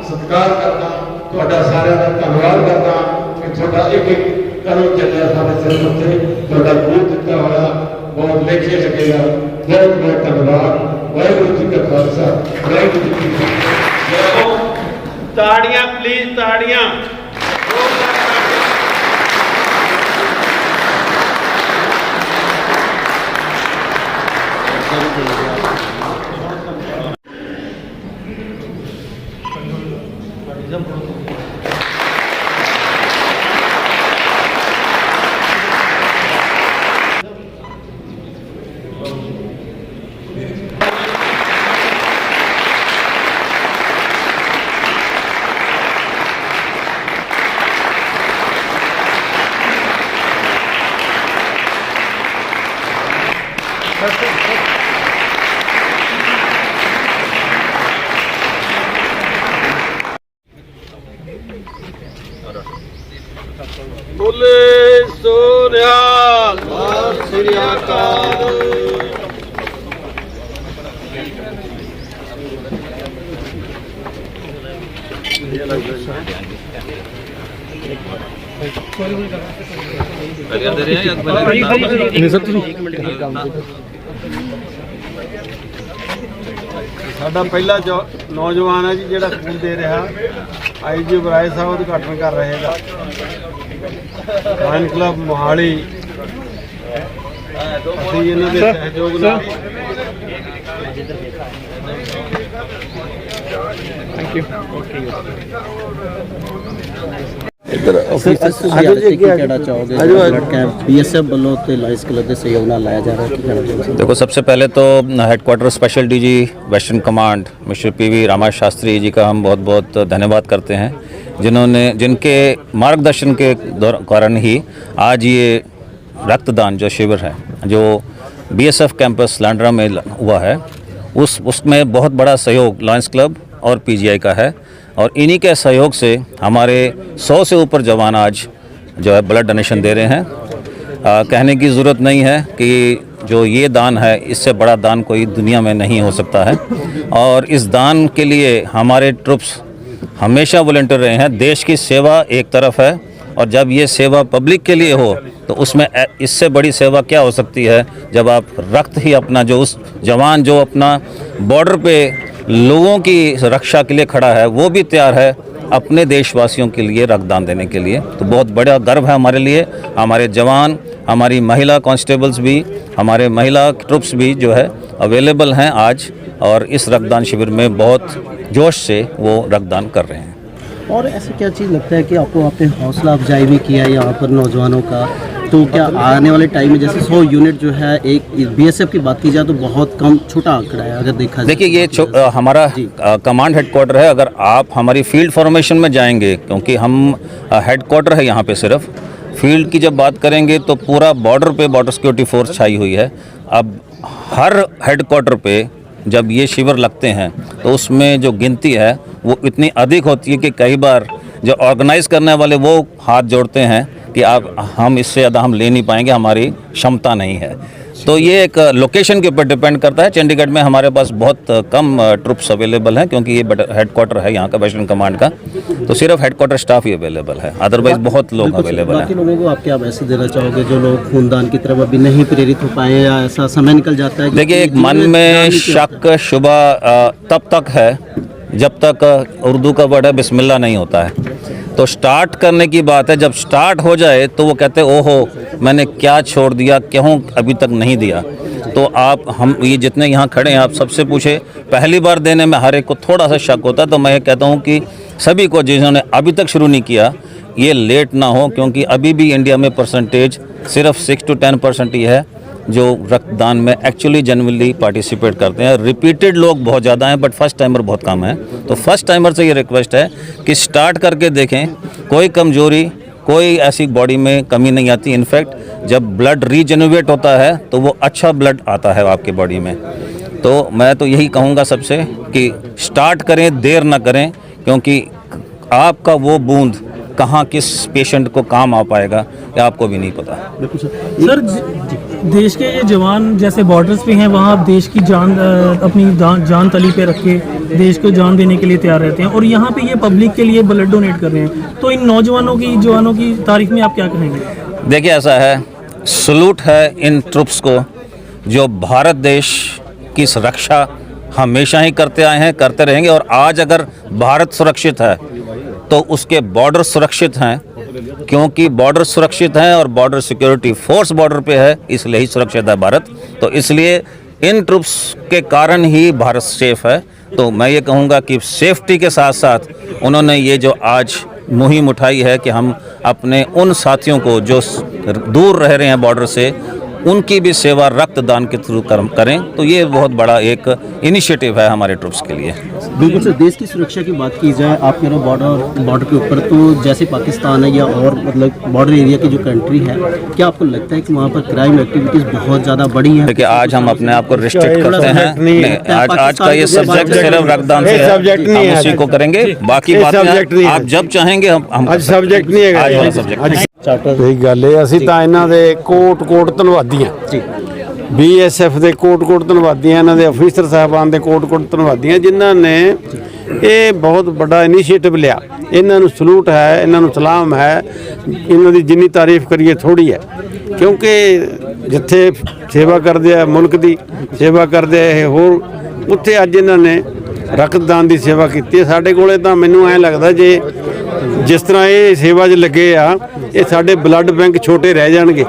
सत्कार करता ਤੁਹਾਡਾ ਸਾਰਿਆਂ ਦਾ ਧੰਨਵਾਦ करता कि ਤੁਹਾਡਾ एक एक कदम ਚੱਲਿਆ ਸਾਡੇ ਸਿਰ ਉੱਤੇ ਤੁਹਾਡਾ ਬਹੁਤ ਦਿੱਤਾ ਹੋਇਆ बहुत लेखे लगेगा। बहुत बहुत धन्यवाद। वाहिगुरू जी का खालसा वाहिगुरू जी की फतेह। ताड़ियां प्लीज, ताड़ियां। बोले सोनिहाल श्री अकाल। साडा पहला जो नौजवान है जी जिहड़ा खून दे रहा IG बराए साहब उद्घाटन कर रहे हैं लायन क्लब मोहाली। असीं इन्हां दे सहयोग नाल थैंक यू। देखो, सबसे पहले तो headquarter special DG western command mister PV Rama Shastri ji का हम बहुत बहुत धन्यवाद करते हैं, जिनके मार्गदर्शन के कारण ही आज ये रक्तदान जो शिविर है जो BSF कैंपस लांड्रा में हुआ है उसमें बहुत बड़ा सहयोग लायंस क्लब और PGI का है। और इन्हीं के सहयोग से हमारे 100 से ऊपर जवान आज जो है ब्लड डोनेशन दे रहे हैं। कहने की ज़रूरत नहीं है कि जो ये दान है इससे बड़ा दान कोई दुनिया में नहीं हो सकता है। और इस दान के लिए हमारे ट्रुप्स हमेशा वॉलंटियर रहे हैं। देश की सेवा एक तरफ है और जब ये सेवा पब्लिक के लिए हो तो उसमें इससे बड़ी सेवा क्या हो सकती है, जब आप रक्त ही अपना जो उस जवान जो अपना बॉर्डर पे लोगों की रक्षा के लिए खड़ा है वो भी तैयार है अपने देशवासियों के लिए रक्तदान देने के लिए। तो बहुत बड़ा गर्व है हमारे लिए। हमारे जवान, हमारी महिला कांस्टेबल्स भी, हमारे महिला ट्रुप्स भी जो है अवेलेबल हैं आज और इस रक्तदान शिविर में बहुत जोश से वो रक्तदान कर रहे हैं। और ऐसे क्या चीज़ लगता है कि आपको आपने हौसला अफजाई भी किया यहाँ पर नौजवानों का, तो क्या आने वाले टाइम में जैसे 100 यूनिट जो है एक BSF की बात की जाए तो बहुत कम छोटा आंकड़ा है अगर देखा जाए। देखिए ये हमारा कमांड हेडक्वार्टर है। अगर आप हमारी फील्ड फॉर्मेशन में जाएंगे, क्योंकि हम हेडक्वार्टर है यहाँ पे, सिर्फ फील्ड की जब बात करेंगे तो पूरा बॉर्डर पे बॉर्डर सिक्योरिटी फोर्स छाई हुई है। अब हर हेडक्वार्टर पे जब ये शिविर लगते हैं तो उसमें जो गिनती है वो इतनी अधिक होती है कि कई बार जो ऑर्गेनाइज़ करने वाले वो हाथ जोड़ते हैं कि हम इससे ज़्यादा हम ले नहीं पाएंगे, हमारी क्षमता नहीं है। तो ये एक लोकेशन के ऊपर डिपेंड करता है। चंडीगढ़ में हमारे पास बहुत कम ट्रुप्स अवेलेबल हैं क्योंकि ये हेडक्वार्टर है यहाँ का वेस्टर्न कमांड का, तो सिर्फ हेडक्वार्टर स्टाफ ही अवेलेबल है, अदरवाइज बहुत लोग अवेलेबल हैं। बाकी लोगों को आप क्या मैसेज देना चाहोगे जो लोग खूनदान की तरफ अभी नहीं प्रेरित हो पाए या ऐसा समय निकल जाता है? देखिए, एक मन में शक शुबा तब तक है जब तक उर्दू का वर्ड है बिस्मिल्लाह नहीं होता है। तो स्टार्ट करने की बात है, जब स्टार्ट हो जाए तो वो कहते हैं ओहो मैंने क्या छोड़ दिया, क्यों अभी तक नहीं दिया। तो हम ये जितने यहाँ खड़े हैं आप सबसे पूछे, पहली बार देने में हर एक को थोड़ा सा शक होता है। तो मैं ये कहता हूँ कि सभी को जिन्होंने अभी तक शुरू नहीं किया ये लेट ना हो, क्योंकि अभी भी इंडिया में परसेंटेज सिर्फ 6 to 10% ही है जो रक्तदान में एक्चुअली जेन्युइनली पार्टिसिपेट करते हैं। रिपीटेड लोग बहुत ज़्यादा हैं बट फर्स्ट टाइमर बहुत कम है। तो फर्स्ट टाइमर से ये रिक्वेस्ट है कि स्टार्ट करके देखें, कोई कमजोरी, कोई ऐसी बॉडी में कमी नहीं आती। इनफैक्ट जब ब्लड रीजेनरेट होता है तो वो अच्छा ब्लड आता है आपके बॉडी में। तो मैं तो यही कहूँगा सबसे कि स्टार्ट करें, देर ना करें, क्योंकि आपका वो बूंद कहाँ किस पेशेंट को काम आ पाएगा ये आपको भी नहीं पता। बिल्कुल सर। सर देश के ये जवान जैसे बॉर्डर्स पे हैं, वहाँ आप देश की जान अपनी जान तली पे रख के देश को जान देने के लिए तैयार रहते हैं, और यहाँ पे ये पब्लिक के लिए ब्लड डोनेट कर रहे हैं, तो इन नौजवानों की तारीफ में आप क्या कहेंगे? देखिए ऐसा है, सलूट है इन ट्रुप्स को जो भारत देश की सुरक्षा हमेशा ही करते आए हैं, करते रहेंगे। और आज अगर भारत सुरक्षित है तो उसके बॉर्डर सुरक्षित हैं, क्योंकि बॉर्डर सुरक्षित हैं और बॉर्डर सिक्योरिटी फोर्स बॉर्डर पे है, इसलिए ही सुरक्षित है भारत। तो इसलिए इन ट्रुप्स के कारण ही भारत सेफ है। तो मैं ये कहूँगा कि सेफ्टी के साथ साथ उन्होंने ये जो आज मुहिम उठाई है कि हम अपने उन साथियों को जो दूर रह रहे हैं बॉर्डर से, उनकी भी सेवा रक्तदान के थ्रू करें, तो ये बहुत बड़ा एक इनिशिएटिव है हमारे ट्रुप्स के लिए। बिल्कुल सर, देश की सुरक्षा की बात की जाए, आप कह रहे हो बॉर्डर के ऊपर, तो जैसे पाकिस्तान है या और मतलब बॉर्डर एरिया की जो कंट्री है, क्या आपको लगता है कि वहाँ पर क्राइम एक्टिविटीज़ बहुत ज़्यादा बढ़ी हैं? देखिए आज हम अपने आप को रिस्ट्रिक्ट करते हैं नहीं, आज का ये सब्जेक्ट सिर्फ रक्तदान से है, हम उसी को करेंगे, बाकी बातें आप जब चाहेंगे हम सब्जेक्ट नहीं है आज वाला सब्जेक्ट। ਸਹੀ ਗੱਲ ਹੈ, ਅਸੀਂ ਤਾਂ ਇਹਨਾਂ ਦੇ ਕੋਟ ਧੰਨਵਾਦੀ ਹਾਂ ਜੀ। BSF ਦੇ ਕੋਟ ਧੰਨਵਾਦੀ ਹਾਂ, ਇਹਨਾਂ ਦੇ ਅਫੀਸਰ ਸਾਹਿਬਾਨ ਦੇ ਕੋਟ ਧੰਨਵਾਦੀ ਹਾਂ, ਜਿਨ੍ਹਾਂ ਨੇ ਇਹ ਬਹੁਤ ਵੱਡਾ ਇਨੀਸ਼ੀਏਟਿਵ ਲਿਆ। ਇਹਨਾਂ ਨੂੰ ਸਲੂਟ ਹੈ, ਇਹਨਾਂ ਨੂੰ ਸਲਾਮ ਹੈ। ਇਹਨਾਂ ਦੀ ਜਿੰਨੀ ਤਾਰੀਫ ਕਰੀਏ ਥੋੜੀ ਹੈ, ਕਿਉਂਕਿ ਜਿੱਥੇ ਸੇਵਾ ਕਰਦੇ ਆ, ਮੁਲਕ ਦੀ ਸੇਵਾ ਕਰਦੇ ਆ ਇਹ, ਹੋਰ ਉੱਥੇ ਅੱਜ ਇਹਨਾਂ ਨੇ ਰਕਤਦਾਨ ਦੀ ਸੇਵਾ ਕੀਤੀ ਹੈ। ਸਾਡੇ ਕੋਲੇ ਤਾਂ ਮੈਨੂੰ ਐਂ ਲੱਗਦਾ ਜੇ ਜਿਸ ਤਰ੍ਹਾਂ ਇਹ ਸੇਵਾ 'ਚ ਲੱਗੇ ਆ, ਇਹ ਸਾਡੇ ਬਲੱਡ ਬੈਂਕ ਛੋਟੇ ਰਹਿ ਜਾਣਗੇ।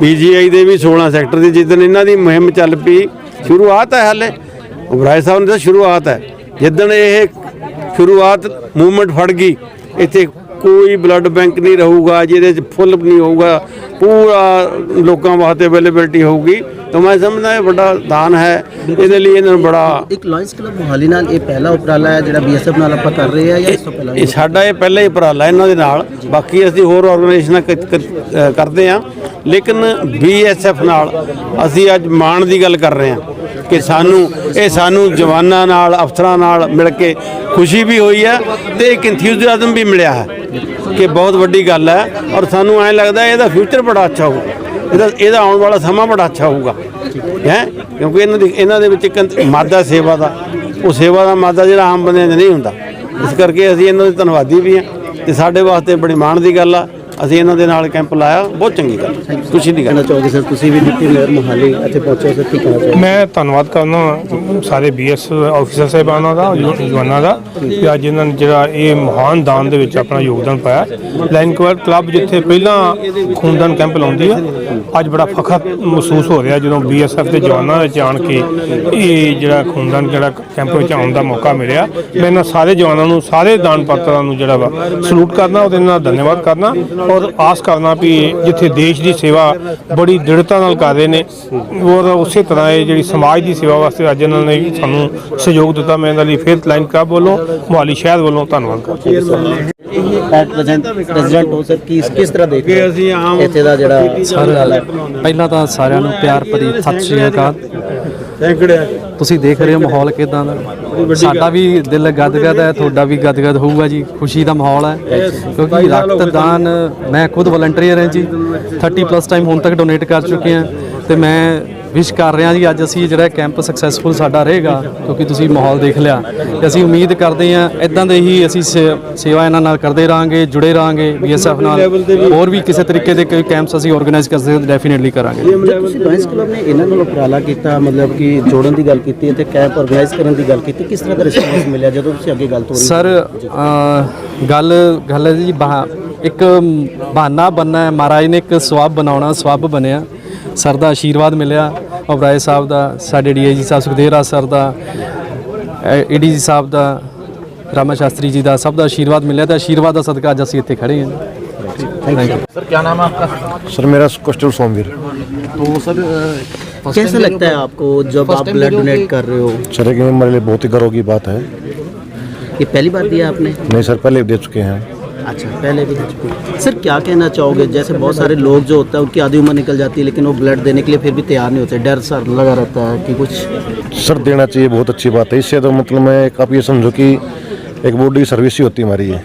PGI ਦੇ ਵੀ 16 ਸੈਕਟਰ ਦੀ ਜਿੱਦਣ ਇਹਨਾਂ ਦੀ ਮੁਹਿੰਮ ਚੱਲ ਪਈ, ਸ਼ੁਰੂਆਤ ਹੈ ਹਾਲੇ, ਉਬਰਾਏ ਸਾਹਿਬ ਨੇ ਤਾਂ ਸ਼ੁਰੂਆਤ ਹੈ। ਜਿੱਦਣ ਇਹ ਸ਼ੁਰੂਆਤ ਮੂਵਮੈਂਟ ਫੜ ਗਈ, ਇੱਥੇ ਕੋਈ ਬਲੱਡ ਬੈਂਕ ਨਹੀਂ ਰਹੂਗਾ ਜਿਹਦੇ 'ਚ ਫੁੱਲ ਨਹੀਂ ਹੋਊਗਾ, ਪੂਰਾ ਲੋਕਾਂ ਵਾਸਤੇ ਅਵੇਲੇਬਿਲਟੀ ਹੋਊਗੀ। तो मैं समझदा ये बड़ा दान है, ਇਹਦੇ ਲਈ ਇਹਨਾਂ ਨੂੰ ਬੜਾ। ਇੱਕ ਲਾਇਨਸ ਕਲੱਬ ਮੋਹਾਲੀ ਨਾਲ ਇਹ ਪਹਿਲਾ ਉਪਰਾਲਾ ਹੈ ਜਿਹੜਾ BSF ਨਾਲ ਆਪਾਂ ਕਰ ਰਹੇ ਆ, ਜਾਂ ਇਸ ਤੋਂ ਪਹਿਲਾਂ? ਇਹ ਸਾਡਾ ਇਹ ਪਹਿਲਾ ਹੀ ਉਪਰਾਲਾ ਇਹਨਾਂ ਦੇ ਨਾਲ, ਬਾਕੀ ਅਸੀਂ ਹੋਰ ਆਰਗੇਨਾਈਜੇਸ਼ਨਾਂ ਕਰਦੇ ਹਾਂ, ਲੇਕਿਨ BSF ਨਾਲ ਅਸੀਂ ਅੱਜ ਮਾਣ ਦੀ ਗੱਲ ਕਰ ਰਹੇ ਹਾਂ ਕਿ ਸਾਨੂੰ ਜਵਾਨਾਂ ਨਾਲ, ਅਫਸਰਾਂ ਨਾਲ ਮਿਲ ਕੇ ਖੁਸ਼ੀ ਵੀ ਹੋਈ ਹੈ ਤੇ ਇੱਕ ਇੰਥੂਸੀਆਜ਼ਮ ਵੀ ਮਿਲਿਆ ਹੈ ਕਿ ਬਹੁਤ ਵੱਡੀ ਗੱਲ ਹੈ। ਔਰ ਸਾਨੂੰ ਐਂ ਲੱਗਦਾ ਇਹਦਾ ਫਿਊਚਰ ਬੜਾ ਅੱਛਾ ਹੋਊਗਾ, ਇਹਦਾ ਆਉਣ ਵਾਲਾ ਸਮਾਂ ਬੜਾ ਅੱਛਾ ਹੋਊਗਾ ਹੈ, ਕਿਉਂਕਿ ਇਹਨਾਂ ਦੇ ਵਿੱਚ ਇੱਕ ਮਾਦਾ ਸੇਵਾ ਦਾ, ਉਹ ਸੇਵਾ ਦਾ ਮਾਦਾ ਜਿਹੜਾ ਆਮ ਬੰਦਿਆਂ 'ਚ ਨਹੀਂ ਹੁੰਦਾ। ਇਸ ਕਰਕੇ ਅਸੀਂ ਇਹਨਾਂ ਦੇ ਧੰਨਵਾਦੀ ਵੀ ਹਾਂ ਤੇ ਸਾਡੇ ਵਾਸਤੇ ਬੜੀ ਮਾਣ ਦੀ ਗੱਲ ਆ। ਅਸੀਂ ਇਹਨਾਂ ਦੇ ਨਾਲ ਕੈਂਪ ਲਾਇਆ, ਬਹੁਤ ਚੰਗੀ ਗੱਲ, ਖੁਸ਼ੀ ਦੀ ਗੱਲ। ਚਾਹੋਗੇ ਸਰ, ਤੁਸੀਂ ਵੀ ਡਿਪਟੀ ਮੇਅਰ ਮੋਹਾਲੀ ਇੱਥੇ ਪਹੁੰਚੇ ਸਰ, ਕੀ ਕਹਿਣਾ ਚਾਹੋਗੇ? ਮੈਂ ਧੰਨਵਾਦ ਕਰਨਾ ਸਾਰੇ BS ਆਫੀਸਰ ਸਾਹਿਬਾਨਾਂ ਦਾ, ਜਵਾਨਾਂ ਦਾ, ਕਿ ਅੱਜ ਇਹਨਾਂ ਨੇ ਜਿਹੜਾ ਇਹ ਮਹਾਨ ਦਾਨ ਦੇ ਵਿੱਚ ਆਪਣਾ ਯੋਗਦਾਨ ਪਾਇਆ। ਲਾਇਨ ਕਲੱਬ ਜਿੱਥੇ ਪਹਿਲਾਂ ਖੂਨਦਾਨ ਕੈਂਪ ਲਾਉਂਦੀ ਆ, ਅੱਜ ਬੜਾ ਫਖਰ ਮਹਿਸੂਸ ਹੋ ਰਿਹਾ ਜਦੋਂ BSF ਦੇ ਜਵਾਨਾਂ ਵਿੱਚ ਆਣ ਕੇ ਇਹ ਜਿਹੜਾ ਖੂਨਦਾਨ ਜਿਹੜਾ ਕੈਂਪ ਵਿੱਚ ਆਉਣ ਦਾ ਮੌਕਾ ਮਿਲਿਆ। ਮੈਂ ਇਹਨਾਂ ਸਾਰੇ ਜਵਾਨਾਂ ਨੂੰ, ਸਾਰੇ ਦਾਨ ਪਾਤਰਾਂ ਨੂੰ ਜਿਹੜਾ ਵਾ ਸਲੂਟ ਕਰਨਾ, ਉਹਦੇ ਨਾਲ ਧੰਨਵਾਦ ਕਰਨਾ ਔਰ ਆਸ ਕਰਨਾ ਵੀ ਜਿੱਥੇ ਦੇਸ਼ ਦੀ ਸੇਵਾ ਬੜੀ ਦ੍ਰਿੜਤਾ ਨਾਲ ਕਰ ਰਹੇ ਨੇ, ਔਰ ਉਸੇ ਤਰ੍ਹਾਂ ਇਹ ਜਿਹੜੀ ਸਮਾਜ ਦੀ ਸੇਵਾ ਵਾਸਤੇ ਅੱਜ ਇਹਨਾਂ ਨੇ ਸਾਨੂੰ ਸਹਿਯੋਗ ਦਿੱਤਾ। ਮੈਂ ਇਹਨਾਂ ਲਈ ਫਿਰ ਲਾਇਨ ਕਲੱਬ ਵੱਲੋਂ, ਮੋਹਾਲੀ ਸ਼ਹਿਰ ਵੱਲੋਂ ਧੰਨਵਾਦ ਕਰਦਾ। ਪ੍ਰੈਜ਼ੀਡੈਂਟ ਹੋ ਸਰ, ਕਿਸ ਤਰ੍ਹਾਂ ਦੇਖਦੇ ਹੋ ਅਸੀਂ ਆਮ ਇੱਥੇ ਦਾ ਜਿਹੜਾ ਸਰ, ਪਹਿਲਾਂ ਤਾਂ ਸਾਰਿਆਂ ਨੂੰ ਪਿਆਰ ਭਰੀ ਸਤਿ ਸ਼੍ਰੀ ਅਕਾਲ। ਤੁਸੀਂ ਦੇਖ ਰਹੇ ਹੋ ਮਾਹੌਲ ਕਿਦਾਂ ਦਾ, ਸਾਡਾ ਵੀ ਦਿਲ ਗਦਗਦ ਹੈ, ਤੁਹਾਡਾ ਵੀ ਗਦਗਦ ਹੋਊਗਾ ਜੀ। ਖੁਸ਼ੀ ਦਾ ਮਾਹੌਲ ਹੈ ਕਿਉਂਕਿ ਰਕਤਦਾਨ, ਮੈਂ ਖੁਦ ਵਲੰਟੀਅਰ ਹਾਂ ਜੀ, 30+ ਟਾਈਮ ਹੁਣ ਤੱਕ ਡੋਨੇਟ ਕਰ ਚੁੱਕੇ ਹਾਂ ਤੇ ਮੈਂ ਵਿਸ਼ ਕਰ ਰਿਹਾ ਜੀ ਅੱਜ ਅਸੀਂ ਜਿਹੜਾ ਕੈਂਪ ਸਕਸੈਸਫੁਲ ਸਾਡਾ ਰਹੇਗਾ, ਕਿਉਂਕਿ ਤੁਸੀਂ ਮਾਹੌਲ ਦੇਖ ਲਿਆ ਤੇ ਅਸੀਂ ਉਮੀਦ ਕਰਦੇ ਹਾਂ ਇਦਾਂ ਦੇ ਹੀ ਅਸੀਂ ਸੇਵਾ ਇਹਨਾਂ ਨਾਲ ਕਰਦੇ ਰਹਾਂਗੇ, ਜੁੜੇ ਰਹਾਂਗੇ BSF ਨਾਲ। ਹੋਰ ਵੀ ਕਿਸੇ ਤਰੀਕੇ ਦੇ ਕੋਈ ਕੈਂਪਸ ਅਸੀਂ ਆਰਗੇਨਾਈਜ਼ ਕਰ ਸਕਦੇ ਡੈਫੀਨੇਟਲੀ ਕਰਾਂਗੇ। ਤੁਸੀਂ ਲਾਇਨਸ ਕਲੱਬ ਨੇ ਇਹਨਾਂ ਨਾਲ ਉਪਰਾਲਾ ਕੀਤਾ, ਮਤਲਬ ਕਿ ਜੋੜਨ ਦੀ ਗੱਲ ਕੀਤੀ ਤੇ ਕੈਂਪ ਆਰਗੇਨਾਈਜ਼ ਕਰਨ ਦੀ ਗੱਲ ਕੀਤੀ, ਕਿਸ ਤਰ੍ਹਾਂ ਦਾ ਰਿਸਪੌਂਸ ਮਿਲਿਆ ਜਦੋਂ ਤੁਸੀਂ ਅੱਗੇ ਗੱਲ ਤੋਰੀ? ਸਰ ਗੱਲ ਹੈ ਜੀ, ਇੱਕ ਬਹਾਨਾ ਬਣਨਾ ਹੈ, ਮਹਾਰਾਜ ਨੇ ਇੱਕ ਸਵਾਬ ਬਣਾਉਣਾ, ਸਵਾਬ ਬਣਿਆ। ਸਰ ਦਾ ਆਸ਼ੀਰਵਾਦ ਮਿਲਿਆ, ਉਬਰਾਏ ਸਾਹਿਬ ਦਾ, ਸਾਡੇ DIG ਸਾਹਿਬ ਸੁਖਦੇਵ ਰਾਜ ਸਰ ਦਾ, ADG ਸਾਹਿਬ ਦਾ, ਰਾਮਾ ਸ਼ਾਸਤਰੀ ਜੀ ਦਾ, ਸਭ ਦਾ ਆਸ਼ੀਰਵਾਦ ਮਿਲਿਆ ਤੇ ਆਸ਼ੀਰਵਾਦ ਦਾ ਸਦਕਾ ਅੱਜ ਅਸੀਂ ਇੱਥੇ ਖੜੇ ਹਾਂ। Thank you sir. क्या नाम है आपका? सर मेरा कॉस्टल सोमवीर। तो सर कैसा लगता है आपको जब आप ब्लड डोनेट कर रहे हो? सर कि मेरे लिए बहुत ही गर्व की बात है। ये पहली बार दिया आपने? नहीं सर, पहले भी दे चुके हैं। अच्छा, पहले भी दे चुके। सर क्या कहना चाहोगे, जैसे बहुत सारे लोग जो होता है उनकी आधी उम्र निकल जाती है लेकिन वो ब्लड देने के लिए फिर भी तैयार नहीं होते, डर सर लगा रहता है कि कुछ? सर देना चाहिए, बहुत अच्छी बात है। इससे तो मतलब मैं आप ये समझो कि एक बॉडी सर्विस ही होती हमारी है।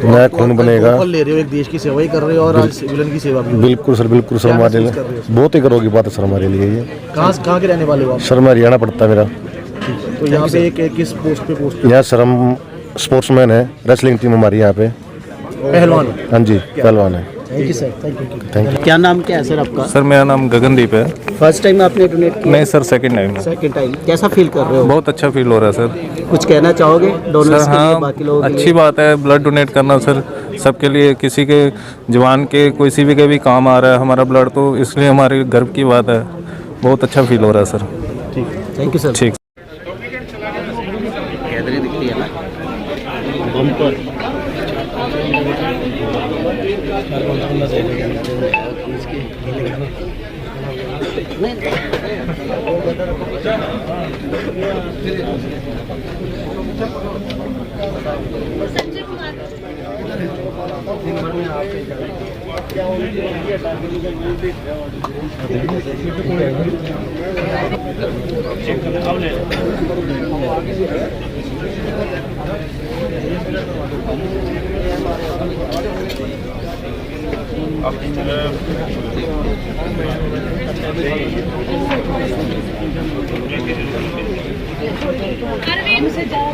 नया खून बनेगा। फल ले रहे हो, एक देश की सेवा ही कर रहे हो और आज विलन की सेवा भी हो रही है। बिल्कुल सर, बिल्कुल सर, हमारे लिए बहुत ही गर्व की बात है सर हमारे लिए ये। कहाँ के रहने वाले हो आप? सर मैं हरियाणा पड़ता है मेरा। तो यहाँ पे एक किस पोस्ट पे पोस्ट? यहाँ सर हम स्पोर्ट्समैन है, रेसलिंग टीम हमारी यहाँ पे। पहलवान। हाँ जी, पहलवान है। Thank you sir, thank you. Thank you. क्या नाम क्या है सर आपका? सर मेरा नाम गगनदीप है। फर्स्ट टाइम आपने डोनेट किया? नहीं सर, सेकंड टाइम है। Second time. कैसा फील कर रहे हो? बहुत अच्छा फील हो रहा है सर। कुछ कहना चाहोगे डोनर्स सर के लिए, हाँ, बाकी लोगों के अच्छी लिए? बात है ब्लड डोनेट करना सर, सबके लिए, किसी के जवान के किसी भी के भी काम आ रहा है हमारा ब्लड, तो इसलिए हमारे गर्व की बात है। बहुत अच्छा फील हो रहा है सर। ठीक, थैंक यू सर। ठीक। गैदरिंग दिख रही है ना, बम्पर। अरविंद से जाओ।